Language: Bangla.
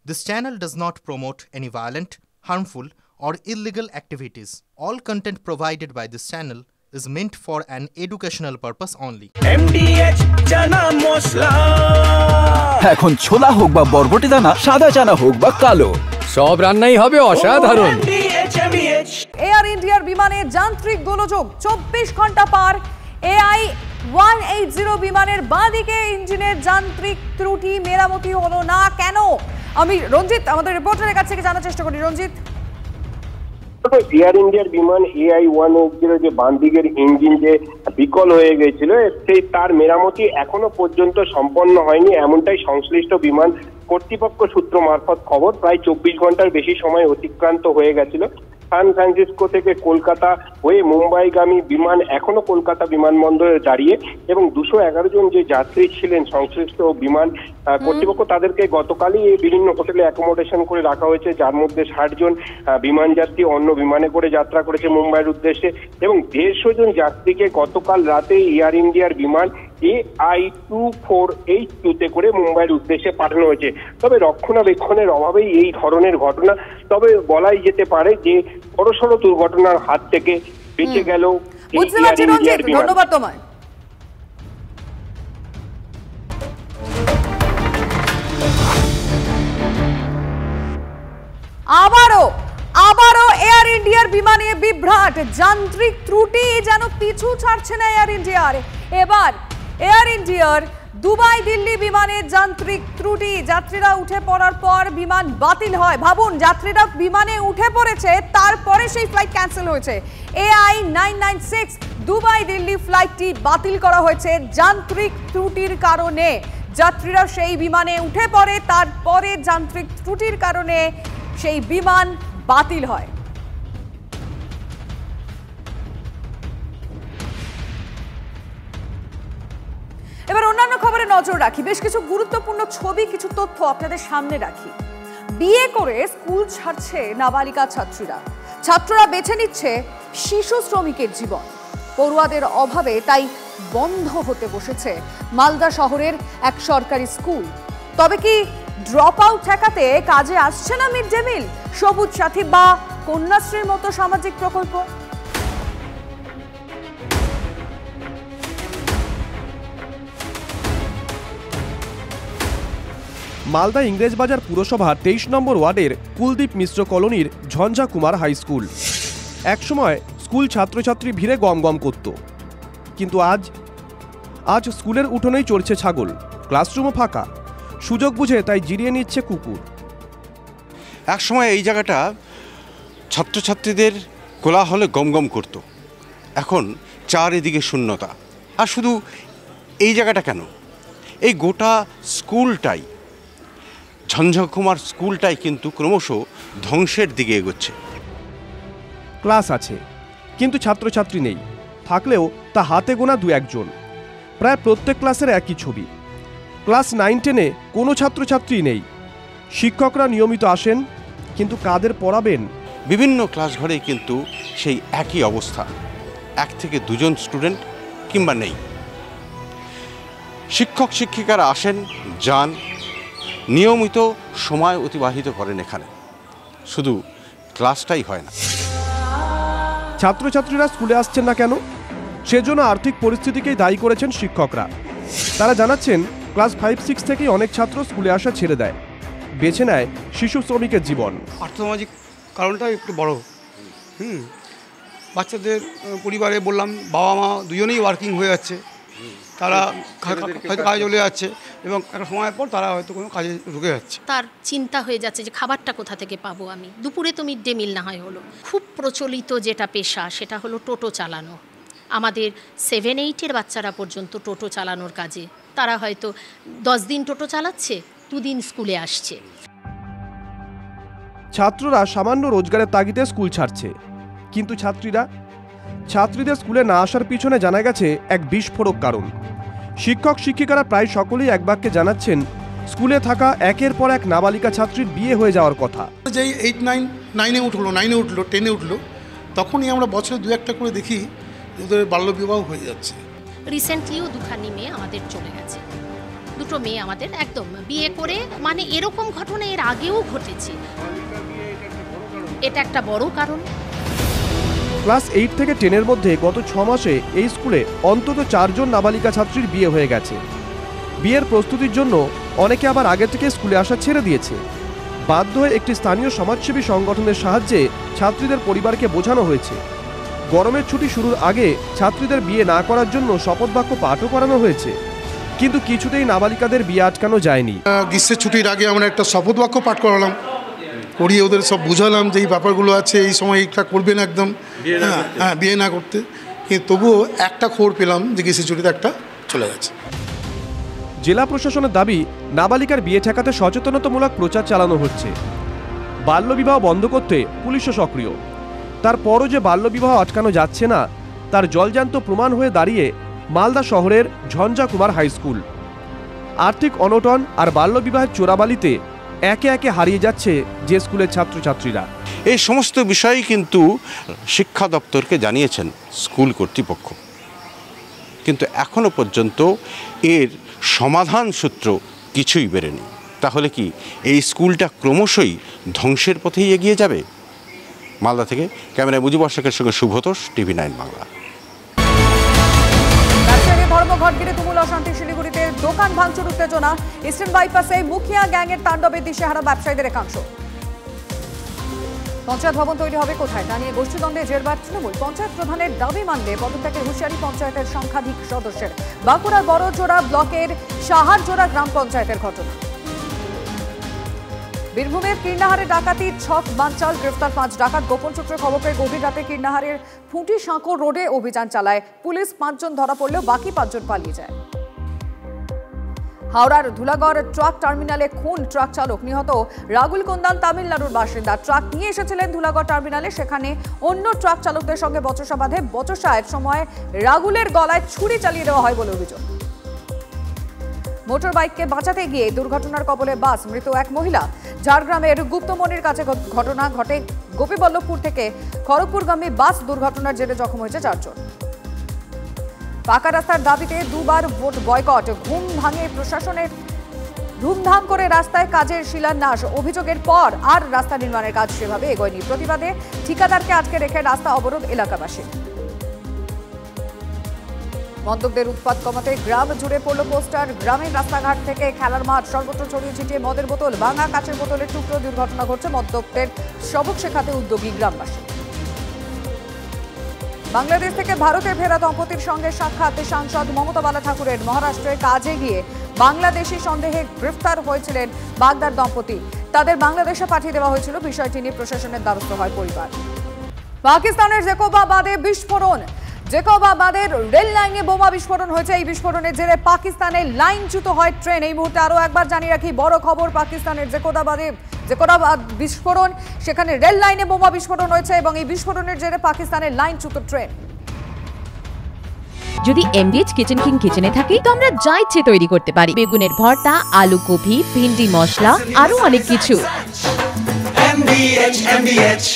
This channel does not promote any violent, harmful, or illegal activities. All content provided by this channel is meant for an educational purpose only. MDH chana mosla এখন ছোলা হোক বা বরবটি দানা, সাদা চানা হোক বা কালো, সব রান্নাই হবে অসাধারণ। এয়ার ইন্ডিয়ার বিমানে যান্ত্রিক গোলযোগ, 24 ঘন্টা পার। AI-180 বিমানের বাঁদিকে ইঞ্জিনের যান্ত্রিক ত্রুটি, মেরামতি হলো না কেন? আমি রঞ্জিত আমাদের রিপোর্টারের কাছ থেকে জানার চেষ্টা করি। রঞ্জিত, এয়ার ইন্ডিয়ার বিমান AI-180 যে বাঁদিকের ইঞ্জিন যে বিকল হয়ে গেছিল, সেই তার মেরামতি এখনো পর্যন্ত সম্পন্ন হয়নি, এমনটাই সংশ্লিষ্ট বিমান কর্তৃপক্ষ সূত্র মারফত খবর। প্রায় 24 ঘন্টার বেশি সময় অতিক্রান্ত হয়ে গেছিল। সান ফ্রান্সিসকো থেকে কলকাতা হয়ে মুম্বাইগামী বিমান এখনো কলকাতা বিমানবন্দরে দাঁড়িয়ে, এবং 211 জন যে যাত্রী ছিলেন সংশ্লিষ্ট বিমান কর্তৃপক্ষ, তাদেরকে গতকালই বিভিন্ন হোটেলে অ্যাকোমোডেশন করে রাখা হয়েছে, যার মধ্যে 60 জন বিমান যাত্রী অন্য বিমানে করে যাত্রা করেছে মুম্বাইয়ের উদ্দেশ্যে, এবং 150 জন যাত্রীকে গতকাল রাতে এয়ার ইন্ডিয়ার বিমান AI-2482 করে মুম্বাইয়ের উদ্দেশ্যে পাঠানো হয়েছে। তবে রক্ষণাবেক্ষণের অভাবেই এই ধরনের ঘটনা, তবে বলাই যেতে পারে যে বড়সড় দুর্ঘটনার হাত থেকে বেঁচে গেল এয়ার ইন্ডিয়ার বিমান। ধন্যবাদ তোমায়। আবারও এয়ার ইন্ডিয়ার বিমানে বিভ্রাট, যান্ত্রিক ত্রুটি যেন পিছু ছাড়ছে না এয়ার ইন্ডিয়ার। এবার এয়ার ইন্ডিয়ার দুবাই দিল্লি বিমানে যান্ত্রিক ত্রুটি, যাত্রীরা উঠে পড়ার পর বিমান বাতিল হয়। ভাবুন, যাত্রীরা বিমানে উঠে পড়েছে, তারপরে সেই ফ্লাইট ক্যান্সেল হয়েছে। AI-996 দুবাই দিল্লি ফ্লাইটটি বাতিল করা হয়েছে যান্ত্রিক ত্রুটির কারণে। যাত্রীরা সেই বিমানে উঠে পড়ে, তারপরে যান্ত্রিক ত্রুটির কারণে সেই বিমান বাতিল হয়। এবার অন্যান্য খবরে নজর রাখি। বেশ কিছু গুরুত্বপূর্ণ ছবি, কিছু তথ্য আপনাদের সামনে রাখি। বিয়ে করে স্কুল ছাড়ছে নাবালিকা ছাত্ররা বেছে নিচ্ছে শিশু শ্রমিকের জীবন। পড়ুয়াদের অভাবে তাই বন্ধ হতে বসেছে মালদা শহরের এক সরকারি স্কুল। তবে কি ড্রপ আউট ঠেকাতে কাজে আসছে না মিড ডে মিল, সবুজ সাথী বা কন্যাশ্রীর মতো সামাজিক প্রকল্প? মালদা ইংরেজবাজার পুরসভার 23 নম্বর ওয়ার্ডের কুলদীপ মিশ্র কলোনির ঝঞ্ঝা কুমার হাই স্কুল। একসময় স্কুল ছাত্রছাত্রী ভিড়ে গম করত, কিন্তু আজ স্কুলের উঠোনেই চড়ছে ছাগল, ক্লাসরুমও ফাঁকা। সুযোগ বুঝে তাই জিরিয়ে নিচ্ছে কুকুর। একসময় এই জায়গাটা ছাত্রছাত্রীদের কোলাহলে গম করত, এখন চারিদিকে শূন্যতা। আর শুধু এই জায়গাটা কেন, এই গোটা স্কুলটাই, ঝঞ্ঝাকুমার স্কুলটাই কিন্তু ক্রমশ ধ্বংসের দিকে এগোচ্ছে। ক্লাস আছে কিন্তু ছাত্রছাত্রী নেই, থাকলেও তা হাতে গোনা 2-1 জন। প্রায় প্রত্যেক ক্লাসের একই ছবি। ক্লাস 9-10-এ কোনো ছাত্রছাত্রী নেই। শিক্ষকরা নিয়মিত আসেন, কিন্তু কাদের পড়াবেন? বিভিন্ন ক্লাস ঘরেই কিন্তু সেই একই অবস্থা, 1 থেকে 2 জন স্টুডেন্ট কিংবা নেই। শিক্ষক শিক্ষিকারা আসেন, যান, নিয়মিত সময় অতিবাহিত করেন এখানে, শুধু ক্লাসটাই হয় না। ছাত্রছাত্রীরা স্কুলে আসছেন না কেন? সেজন্য আর্থিক পরিস্থিতিকেই দায়ী করেছেন শিক্ষকরা। তারা জানাচ্ছেন, ক্লাস 5-6 থেকেই অনেক ছাত্র স্কুলে আসা ছেড়ে দেয়, বেছে নেয় শিশু শ্রমিকের জীবন। আর্থসামাজিক কারণটা একটু বড়। বাচ্চাদের পরিবারে বললাম, বাবা মা দুজনেই ওয়ার্কিং হয়ে যাচ্ছে, তারা হয়তো কাজে চলে যাচ্ছে, এবং একটা সময়ের পর তারা হয়তো কোনো কাজে ঢুকে যাচ্ছে। তার চিন্তা হয়ে যাচ্ছে যে খাবারটা কোথা থেকে পাবো আমি, দুপুরে তো মিড ডে মিল না হয় হলো। খুব প্রচলিত যেটা পেশা, সেটা হলো টোটো চালানো। আমাদের 7-8-এর বাচ্চারা পর্যন্ত টোটো চালানোর কাজে, তারা হয়তো 10 দিন টোটো চালাচ্ছে, 2 দিন স্কুলে আসছে। ছাত্ররা সামান্য রোজগারের তাগিদে স্কুল ছাড়ছে, কিন্তু ছাত্রীদের স্কুলে না আসার পিছনে জানা গেছে এক বিস্ফোরক কারণ। শিক্ষক শিক্ষিকারা প্রায় সকলেই এক বাক্যে জানাচ্ছেন, স্কুলে থাকা একের পর এক নাবালিকা ছাত্রীর বিয়ে হয়ে যাওয়ার কথা। যেই 8-9-9-এ উঠলো, 9-এ উঠলো, 10-এ উঠলো, তখনই আমরা বছরে 2-1টা করে দেখি ওদের বাল্যবিবাহ হয়ে যাচ্ছে। রিসেন্টলিও 2খানি মেয়ে আমাদের চলে গেছে। দুটো মেয়ে আমাদের একদম বিয়ে করে, মানে এরকম ঘটনা এর আগেও ঘটেছে, এটা একটা বড় কারণ। ক্লাস 8 থেকে 10-এর মধ্যে গত 6 মাসে এই স্কুলে অন্তত 4 জন নাবালিকা ছাত্রীর বিয়ে হয়ে গেছে। বিয়ের প্রস্তুতির জন্য অনেকে আবার আগে থেকে স্কুলে আসা ছেড়ে দিয়েছে। বাধ্য হয়ে একটি স্থানীয় সমাজসেবী সংগঠনের সাহায্যে ছাত্রীদের পরিবারকে বোঝানো হয়েছে। গরমের ছুটি শুরুর আগে ছাত্রীদের বিয়ে না করার জন্য শপথ বাক্য পাঠও করানো হয়েছে, কিন্তু কিছুতেই নাবালিকাদের বিয়ে আটকানো যায়নি। গ্রীষ্মের ছুটির আগে আমরা একটা শপথ বাক্য পাঠ করালাম, করিয়ে ওদের সব বুঝালাম যে এই ব্যাপারগুলো আছে, এই সময় এইটা করবেন একদম, হ্যাঁ বিয়ে না করতে। কিন্তু তবুও একটা খবর পেলাম যে গ্রীষ্মের ছুটিতে একটা চলে গেছে। জেলা প্রশাসনের দাবি, নাবালিকার বিয়ে ঠেকাতে সচেতনতামূলক প্রচার চালানো হচ্ছে। বাল্যবিবাহ বন্ধ করতে পুলিশও সক্রিয়। তারপরও যে বাল্যবিবাহ আটকানো যাচ্ছে না, তার জলজ্যান্ত প্রমাণ হয়ে দাঁড়িয়ে মালদা শহরের ঝঞ্ঝা কুমার হাই স্কুল। আর্থিক অনটন আর বাল্যবিবাহের চোরাবালিতে একে একে হারিয়ে যাচ্ছে যে স্কুলের ছাত্রছাত্রীরা। এই সমস্ত বিষয়ই কিন্তু শিক্ষা দপ্তরকে জানিয়েছেন স্কুল কর্তৃপক্ষ, কিন্তু এখনো পর্যন্ত এর সমাধান সূত্র কিছুই বেরোয়নি। তাহলে কি এই স্কুলটা ক্রমশই ধ্বংসের পথেই এগিয়ে যাবে? মালদা থেকে ক্যামেরায় মুজিবুর শেখের সঙ্গে শুভতোষ, TV9 বাংলা। ধর্মঘট ঘিরে তুমুল অশান্তি, শিলিগুড়িতে দোকান ভাঙচুর, উত্তেজনা। ইস্টার্ন বাইপাসে মুখিয়া গ্যাংয়ের তাণ্ডবে দিশেহারা ব্যবসায়ীদের একাংশ। পঞ্চায়েত ভবন তৈরি হবে কোথায় তা নিয়ে গোষ্ঠীদ্বন্দ্বে জেরবার তৃণমূল। পঞ্চায়েত প্রধানের দাবি মানলে পদত্যাগের হুঁশিয়ারি পঞ্চায়েতের সংখ্যাধিক সদস্যের। বাঁকুড়ার বড়জোড়া ব্লকের সাহারজোড়া গ্রাম পঞ্চায়েতের ঘটনা। বীরভূমের কীর্ণাহারে ডাকাতির ছক বানচাল, গ্রেফতার 5 ডাকাত। গোপন সূত্রে খবর পেয়ে গভীর রাতে কীর্ণাহারের ফুঁটি সাঁকো রোডে অভিযান চালায় পুলিশ। 5 জন ধরা পড়লেও বাকি 5 জন পালিয়ে যায়। হাওড়ার ধুলাগড় ট্রাক টার্মিনালে খুন ট্রাক চালক, নিহত রাগুল কুন্দান তামিলনাড়ুর বাসিন্দা। ট্রাক নিয়ে এসেছিলেন ধুলাগড় টার্মিনালে, সেখানে অন্য ট্রাক চালকদের সঙ্গে বচসা বাঁধে। বচসার সময় রাগুলের গলায় ছুরি চালিয়ে দেওয়া হয় বলে অভিযোগ। মোটর বাইককে বাঁচাতে গিয়ে দুর্ঘটনার কবলে বাস, মৃত এক মহিলা। ঝাড়গ্রামের গুপ্তমনির কাছে ঘটনা ঘটে। গোপীবল্লভপুর থেকে খড়গপুরগামী বাস দুর্ঘটনার জেরে জখম হয়েছে 4 জন। পাকা রাস্তার দাবিতে 2 বার ভোট বয়কট, ঘুম ভাঙে প্রশাসনের। ধুমধাম করে রাস্তায় কাজের শিলান্যাস, অভিযোগের পর আর রাস্তা নির্মাণের কাজ সেভাবে এগোয়নি। প্রতিবাদে ঠিকাদারকে আটকে রেখে রাস্তা অবরোধ এলাকাবাসী। মদ্যপদের উৎপাত কমাতে গ্রাম জুড়ে পড়ল পোস্টার। গ্রামের রাস্তাঘাট থেকে খেলার মাঠ সর্বত্র ছড়িয়ে ছিটিয়ে মদের বোতল, ভাঙা কাঁচের বোতলের টুকরো। দুর্ঘটনা ঘটছে, মদ্যপদের সবক শেখাতে উদ্যোগী গ্রামবাসী। বাংলাদেশ থেকে ভারতে ফেরা দম্পতির সঙ্গে সাক্ষাৎ সাংসদ মমতা বালা ঠাকুরের। মহারাষ্ট্রে কাজে গিয়ে বাংলাদেশি সন্দেহে গ্রেফতার হয়েছিলেন বাগদার দম্পতি। তাদের বাংলাদেশে পাঠিয়ে দেওয়া হয়েছিল। বিষয়টি নিয়ে প্রশাসনের দ্বারস্থ হয় পরিবার। পাকিস্তানের জেকোবাবাদে বিস্ফোরণ। জেকোবাবাদের রেল লাইনে বোমা বিস্ফোরণ হয়েছে। এই বিস্ফোরণের জেরে পাকিস্তানের লাইনচ্যুত হয় ট্রেন। এই মুহূর্তে আরও একবার জানিয়ে রাখি বড় খবর, পাকিস্তানের জেকোবাবাদ বিস্ফোরণ, সেখানে রেল লাইনে বোমা বিস্ফোরণ হয়েছে এবং এই বিস্ফোরণের জেরে পাকিস্তানের লাইনচ্যুত ট্রেন। যদি MDH কিচেন কিং কিচেনে থাকি তো আমরা যা ইচ্ছে তৈরি করতে পারি। বেগুনের ভর্তা, আলু কপি, ভিন্ডি মশলা, আরো অনেক কিছু। MDH